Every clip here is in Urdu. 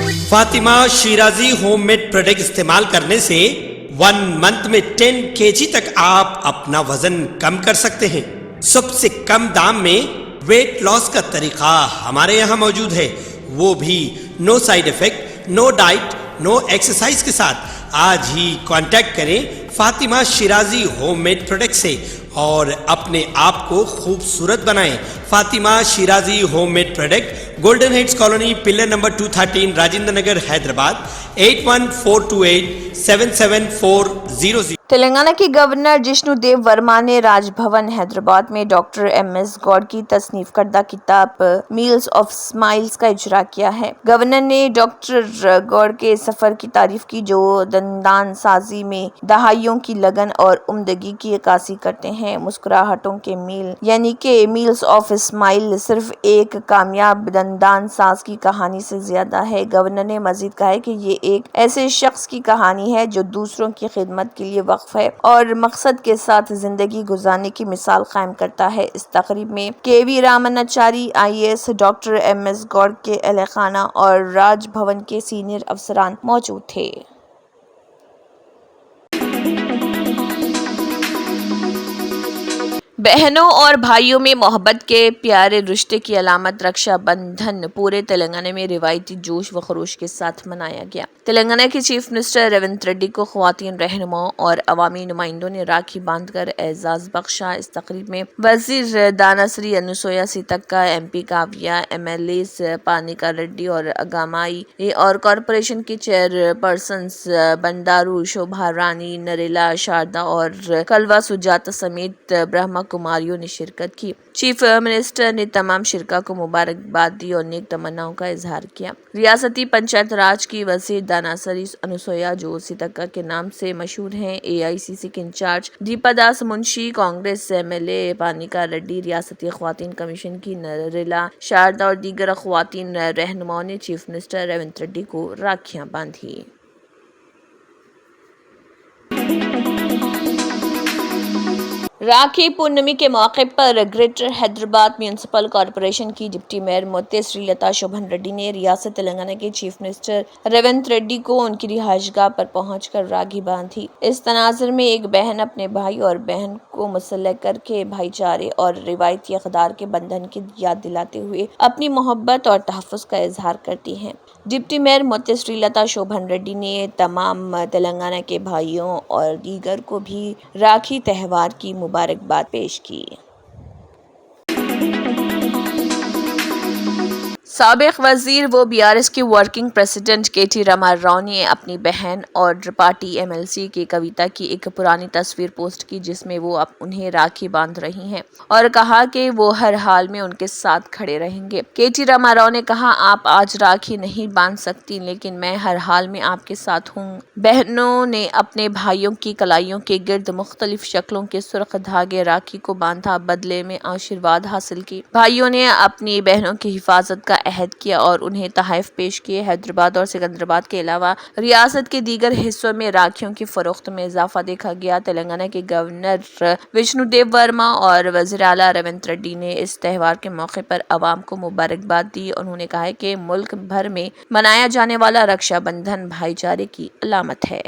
Fatima Shirazi home made product استعمال کرنے سے 1 منتھ میں 10 kg تک آپ اپنا وزن کم کر سکتے ہیں۔ سب سے کم دام میں ویٹ لاس کا طریقہ ہمارے یہاں موجود ہے، وہ بھی no side effect, no diet, no exercise کے ساتھ۔ آج ہی کانٹیکٹ کریں Fatima Shirazi home made product سے اور اپنے آپ کو خوبصورت بنائیں۔ Fatima Shirazi home made product, golden heights colony, pillar number 213، Rajendra Nagar, Hyderabad, 8142877400۔ Telangana کے گورنر جشنو دیو ورما نے راج بھون حیدرآباد میں ڈاکٹر ایم ایس گوڈ کی تصنیف کردہ کتاب میلز آف اسمائلز کا اجرا کیا ہے۔ گورنر نے ڈاکٹر گوڈ کے سفر کی تعریف کی، جو دندان سازی میں دہائیوں کی لگن اور عمدگی کی عکاسی کرتے ہیں۔ مسکراہٹوں کے میل یعنی کہ میلز آف اسمائل صرف ایک کامیاب دندان ساز کی کہانی سے زیادہ ہے۔ گورنر نے مزید کہا کہ یہ ایک ایسے شخص کی کہانی ہے جو دوسروں کی خدمت کے لیے وقف ہے اور مقصد کے ساتھ زندگی گزارنے کی مثال قائم کرتا ہے۔ اس تقریب میں K V Ramanachari IAS، doctor M S Goud کے اہل خانہ اور راج بھون کے سینئر افسران موجود تھے۔ بہنوں اور بھائیوں میں محبت کے پیارے رشتے کی علامت رکشا بندھن پورے تلنگانہ میں روایتی جوش و خروش کے ساتھ منایا گیا۔ تلنگانہ کے چیف منسٹر ریونت ریڈی کو خواتین رہنماؤں اور عوامی نمائندوں نے راکھی باندھ کر اعزاز بخشا۔ اس تقریب میں وزیر دانا سری انوسویا سیتکا، MP کاویہ، MLAs پانیکا ریڈی اور اگامائی اور کارپوریشن کی چیئرپرسنز بنڈارو شوبھا رانی، نریلا شاردا اور کلوا سجاتا سمیت برہما کماریوں نے شرکت کی۔ چیف منسٹر نے تمام شرکاء کو مبارکباد دی اور نیک تمناؤں کا اظہار کیا۔ ریاستی پنچایت راج کی وزیر دانا سری انوسویا، جو سیتکا کے نام سے مشہور ہیں، AICC کے انچارج دیپا داس منشی، کانگریس MLA پانیکا ریڈی، ریاستی خواتین کمیشن کی نریلا شاردا اور دیگر خواتین رہنماؤں نے چیف منسٹر ریونت ریڈی کو راکھیاں باندھی۔ راکھی پورنمی کے موقع پر گریٹر حیدرآباد میونسپل کارپوریشن کی ڈپٹی میئر موتے سری لتا شوبھن ریڈی نے ریاست تلنگانہ کے چیف منسٹر ریونت ریڈی کو ان کی رہائش گاہ پر پہنچ کر راکھی باندھی۔ اس تناظر میں ایک بہن اپنے بھائی اور بہن کو مسلح کر کے بھائی چارے اور روایتی اقدار کے بندھن کی یاد دلاتے ہوئے اپنی محبت اور تحفظ کا اظہار کرتی ہیں۔ ڈپٹی میئر موتے سری لتا شوبھن ریڈی نے تمام تلنگانہ کے بھائیوں اور دیگر کو بھی راکھی تہوار کی مبارکباد پیش کی۔ سابق وزیر و BRS کے working president KT Rama Rao نے اپنی بہن اور پارٹی MLC کے کویتا کی ایک پرانی تصویر پوسٹ کی، جس میں وہ انہیں راکھی باندھ رہی ہیں اور کہا کہ وہ ہر حال میں ان کے ساتھ کھڑے رہیں گے۔ KT راما راؤ نے کہا، آپ آج راکھی نہیں باندھ سکتی، لیکن میں ہر حال میں آپ کے ساتھ ہوں۔ بہنوں نے اپنے بھائیوں کی کلائیوں کے گرد مختلف شکلوں کے سرخ دھاگے راکھی کو باندھا، بدلے میں آشیرواد حاصل کی۔ بھائیوں نے اپنی بہنوں کی حفاظت کا عہد کیا اور انہیں تحائف پیش کیے۔ حیدرآباد اور سکندرآباد کے علاوہ ریاست کے دیگر حصوں میں راکھیوں کی فروخت میں اضافہ دیکھا گیا۔ تلنگانہ کے گورنر جشنو دیو ورما اور وزیر اعلیٰ ریونت ریڈی نے اس تہوار کے موقع پر عوام کو مبارکباد دی۔ انہوں نے کہا کہ ملک بھر میں منایا جانے والا رکشا بندھن بھائی چارے کی علامت ہے۔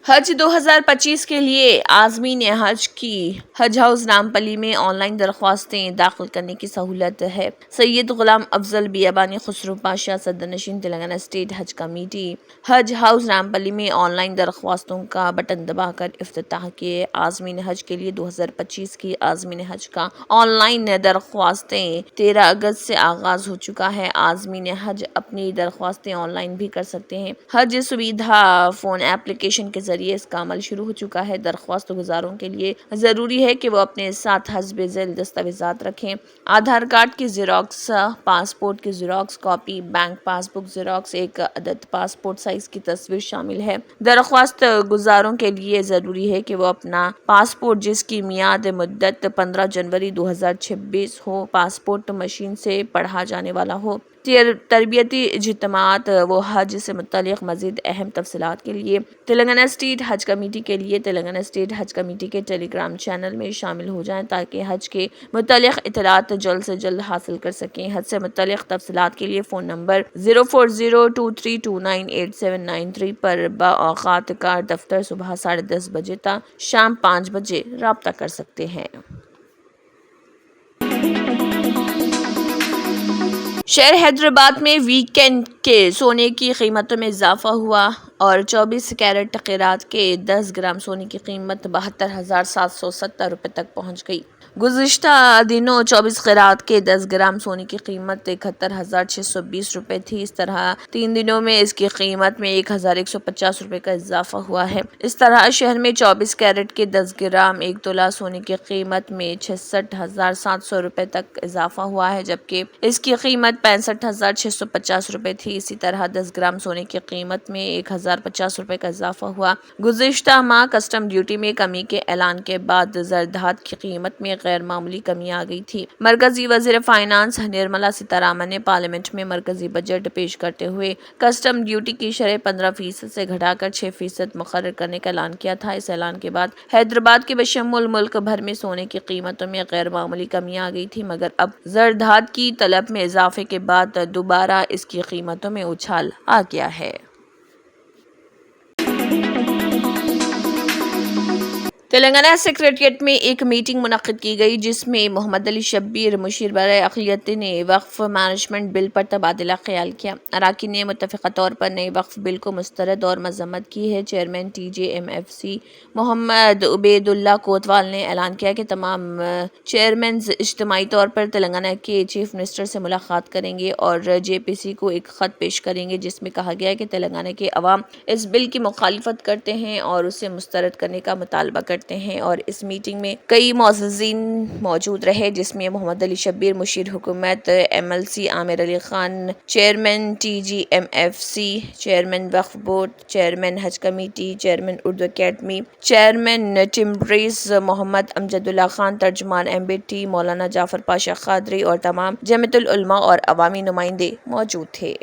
حج 2025 کے لیے عازمین حج کی حج ہاؤس نامپلی میں آن لائن درخواستیں داخل کرنے کی سہولت ہے۔ سید غلام افضل بیابانی خسرو پاشا، صدر نشین تلنگانہ اسٹیٹ حج کمیٹی، حج ہاؤس نامپلی میں آن لائن درخواستوں کا بٹن دبا کر افتتاح کیے۔ عازمین حج کے لیے 2025 کی عازمین حج کا آن لائن درخواستیں 13 اگست سے آغاز ہو چکا ہے۔ عازمین حج اپنی درخواستیں آن لائن بھی کر سکتے ہیں۔ حج سویدھا فون ایپلیکیشن کے ذریعے اس کا عمل شروع ہو چکا ہے۔ درخواست گزاروں کے لیے ضروری ہے کہ وہ اپنے ساتھ حسب ذیل دستاویزات رکھیں۔ آدھار کارڈ کی زیروکس، پاسپورٹ کی زیروکس کاپی، بینک پاس بک زیروکس، ایک عدد پاسپورٹ سائز کی تصویر شامل ہے۔ درخواست گزاروں کے لیے ضروری ہے کہ وہ اپنا پاسپورٹ، جس کی میعاد مدت 15 جنوری 2026 ہو، پاسپورٹ مشین سے پڑھا جانے والا ہو، تربیتی اجتماعات و حج سے متعلق مزید اہم تفصیلات کے لیے تلنگانہ اسٹیٹ حج کمیٹی کے لیے تلنگانہ اسٹیٹ حج کمیٹی کے ٹیلی گرام چینل میں شامل ہو جائیں تاکہ حج کے متعلق اطلاعات جلد سے جلد حاصل کر سکیں۔ حج سے متعلق تفصیلات کے لیے فون نمبر 040232988793 پر باوقات کار دفتر صبح 10:30 بجے تا شام 5 بجے رابطہ کر سکتے ہیں۔ شہر حیدرآباد میں ویکینڈ کے سونے کی قیمتوں میں اضافہ ہوا اور 24 کیرٹ قیرات کے 10 گرام سونے کی قیمت 72,770 روپے تک پہنچ گئی۔ گزشتہ دنوں 24 قیرات کے 10 گرام سونے کی قیمت 71,620 روپے تھی۔ اس طرح 3 دنوں میں اس کی قیمت میں 1,150 روپے کا اضافہ ہوا ہے۔ اس طرح شہر میں 24 کیرٹ کے 10 گرام 1 تولہ سونے کی قیمت میں 66,700 روپے تک اضافہ ہوا ہے، جبکہ اس کی قیمت 65,650 روپے تھی۔ اسی طرح 10 گرام سونے کی قیمت میں 1,050 روپے کا اضافہ ہوا۔ گزشتہ ماہ کسٹم ڈیوٹی میں کمی کے اعلان کے بعد زر دھات کی قیمت میں غیر معمولی کمی آ گئی تھی۔ مرکزی وزیر فائنانس نرملا سیتارمن نے پارلیمنٹ میں مرکزی بجٹ پیش کرتے ہوئے کسٹم ڈیوٹی کی شرح 15% سے گھٹا کر 6% مقرر کرنے کا اعلان کیا تھا۔ اس اعلان کے بعد حیدرآباد کے بشمول ملک بھر میں سونے کی قیمتوں میں غیر معمولی کمی آ گئی تھی، مگر اب زر دھات کی طلب میں اضافے کے بعد دوبارہ اس کی قیمتوں میں اچھال آ گیا ہے۔ تلنگانہ سیکریٹریٹ میں ایک میٹنگ منعقد کی گئی جس میں محمد علی شبیر مشیر برائے اقلیت نے وقف مینجمنٹ بل پر تبادلہ خیال کیا۔ اراکین نے متفقہ طور پر نئے وقف بل کو مسترد اور مذمت کی ہے۔ چیئرمین TJMFC محمد عبید اللہ کوتوال نے اعلان کیا کہ تمام چیئرمینز اجتماعی طور پر تلنگانہ کے چیف منسٹر سے ملاقات کریں گے اور JPC کو ایک خط پیش کریں گے جس میں کہا گیا ہے کہ تلنگانہ کے عوام اس بل کی مخالفت کرتے ہیں اور اسے مسترد کرنے کا مطالبہ کرتے ہیں، اور اس میٹنگ میں کئی معززین موجود رہے جس میں محمد علی شبیر مشیر حکومت، MLC Aamir Ali Khan chairman TGMFC، chairman Waqf board, chairman Hajj committee, chairman Urdu academy, chairman TMREIS Mohammed Amjad Ullah Khan, ترجمان MBT مولانا جعفر پاشا قادری اور تمام جمعیت العلماء اور عوامی نمائندے موجود تھے۔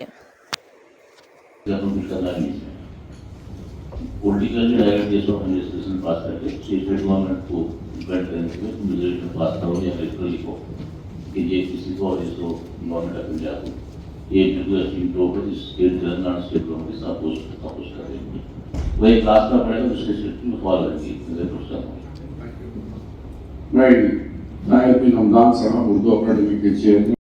پولیٹیکل ڈائریکٹ جیسے ہم ڈسکشن پاس کر کے اسٹیٹ گورنمنٹ کو ڈیپینڈ کرنے کے میجورٹی پاس کرو یا الیکٹرلی کو کہ یہ کسی کو اور اس کو گورنمنٹ آف انڈیا کو یہ بالکل اسٹیم ٹو ہے اسٹیٹ گورنمنٹ اسٹیٹ گورنمنٹ کے ساتھ اپوز کر رہے ہیں وہ ایک کلاس کا پڑھے گا اس کے سیکٹری میں فالو کریں گے میں نائب بن حمدان صاحب اردو اکیڈمی کے چیئرمین۔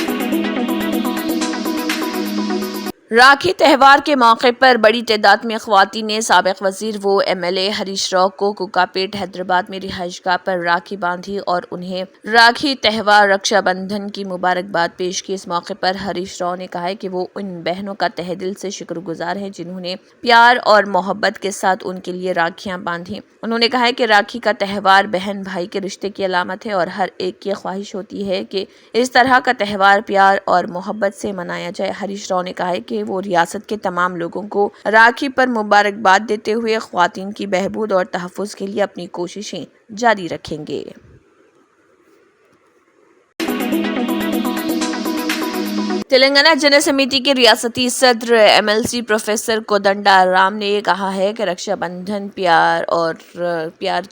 راکھی تہوار کے موقع پر بڑی تعداد میں خواتین نے سابق وزیر و MLA ہریش راؤ کو کوکاپیٹ حیدرآباد میں رہائش گاہ پر راکھی باندھی اور انہیں راکھی تہوار رکشا بندھن کی مبارکباد پیش کی۔ اس موقع پر ہریش راؤ نے کہا ہے کہ وہ ان بہنوں کا تہہ دل سے شکر گزار ہیں جنہوں نے پیار اور محبت کے ساتھ ان کے لیے راکھیاں باندھی۔ انہوں نے کہا ہے کہ راکھی کا تہوار بہن بھائی کے رشتے کی علامت ہے اور ہر ایک کی خواہش ہوتی ہے کہ اس طرح کا تہوار پیار اور محبت سے منایا جائے۔ ہریش راؤ نے کہا ہے کہ وہ ریاست کے تمام لوگوں کو راکھی پر مبارکباد دیتے ہوئے خواتین کی بہبود اور تحفظ کے لیے اپنی کوششیں جاری رکھیں گے۔ تلنگانہ جن سمیتی کے ریاستی صدر MLC پروفیسر کودنڈا رام نے کہا ہے کہ رکشا بندھن پیار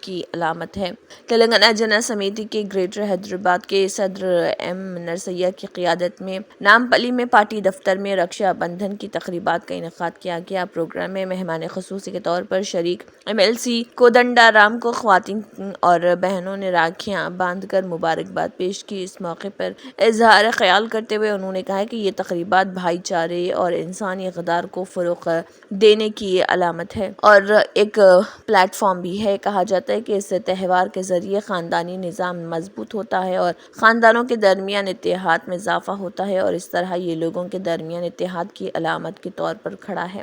کی علامت ہے۔ تلنگانہ جن سمیتی کے گریٹر حیدرآباد کے صدر M نرسیا کی قیادت میں نامپلی میں پارٹی دفتر میں رکشا بندھن کی تقریبات کا انعقاد کیا گیا۔ پروگرام میں مہمان خصوصی کے طور پر شریک MLC کودنڈا رام کو خواتین اور بہنوں نے راکھیاں باندھ کر مبارکباد پیش کی۔ اس موقع پر اظہار خیال کرتے ہوئے انہوں نے کہا کہ یہ تقریبات بھائی چارے اور انسانی اقدار کو فروغ دینے کی علامت ہے اور ایک پلیٹ فارم بھی ہے۔ کہا جاتا ہے کہ اس تہوار کے ذریعے خاندانی نظام مضبوط ہوتا ہے اور خاندانوں کے درمیان اتحاد میں اضافہ ہوتا ہے اور اس طرح یہ لوگوں کے درمیان اتحاد کی علامت کے طور پر کھڑا ہے۔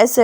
S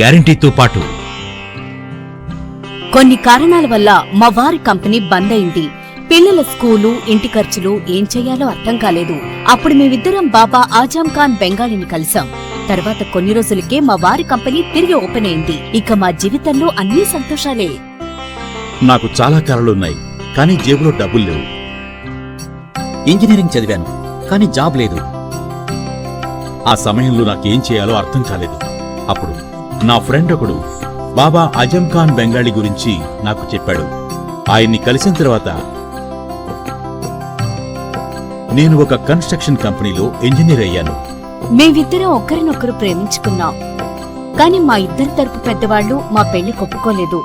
గ్యారంటీతో పాటు కొన్ని కారణాల వల్ల మా వారి కంపెనీ బంద్ అయింది. పిల్లల స్కూలు, ఇంటి ఖర్చులు ఏం చెయ్యాలో అర్థం కాలేదు. అప్పుడు మేమిద్దరం బాబా ఆజం ఖాన్ బెంగాలీని కలిసాం. తర్వాత కొన్ని రోజులకే మా వారి కంపెనీ తిరిగి ఓపెన్ అయింది. ఇక మా జీవితంలో అన్ని సంతోషాలే. నాకు చాలా కలలున్నాయి, కానీ జేబులో డబ్బులు లేవు. ఇంజనీరింగ్ చదివాను, కానీ జాబ్ లేదు. ఆ సమయంలో నాకేం చేయాలో అర్థం కాలేదు. అప్పుడు నా ఫ్రెండ్ ఒకడు బాబా ఆజం ఖాన్ బెంగాలీ గురించి నాకు చెప్పాడు. ఆయన్ని కలిసిన తర్వాత నేను ఒక కన్స్ట్రక్షన్ కంపెనీలో ఇంజనీర్ అయ్యాను. మేమిద్దరం ఒకరినొకరు ప్రేమించుకున్నాం. కాని మా ఇద్దరి తరపు పెద్దవాళ్లు మా పెళ్లి ఒప్పుకోలేదు.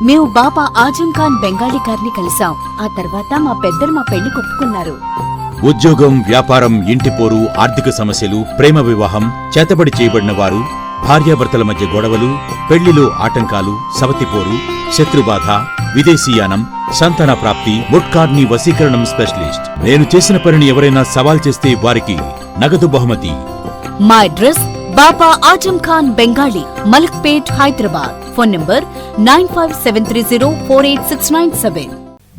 మేము బాబా ఆజం ఖాన్ బెంగాలీ గారిని కలిసాం. ఆ తర్వాత మా పెద్దలు మా పెళ్లి ఒప్పుకున్నారు. ఉద్యోగం, వ్యాపారం, ఇంటి పోరు, ఆర్థిక సమస్యలు, ప్రేమ వివాహం, చేతబడి చేయబడిన వారు, భార్యాభర్తల మధ్య గొడవలు, పెళ్లిలో ఆటంకాలు, సవతిపోరు, శత్రుబాధ, విదేశీయానం, సంతాన ప్రాప్తి, ముట్కార్ని వశీకరణం స్పెషలిస్ట్. నేను చేసిన పనిని ఎవరైనా సవాల్ చేస్తే వారికి నగదు బహుమతి. మా address Baba Azam Khan Bengali, Malakpet, Hyderabad. Phone number 9573048697.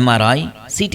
MRI, CT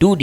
2D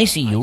ICU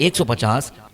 150,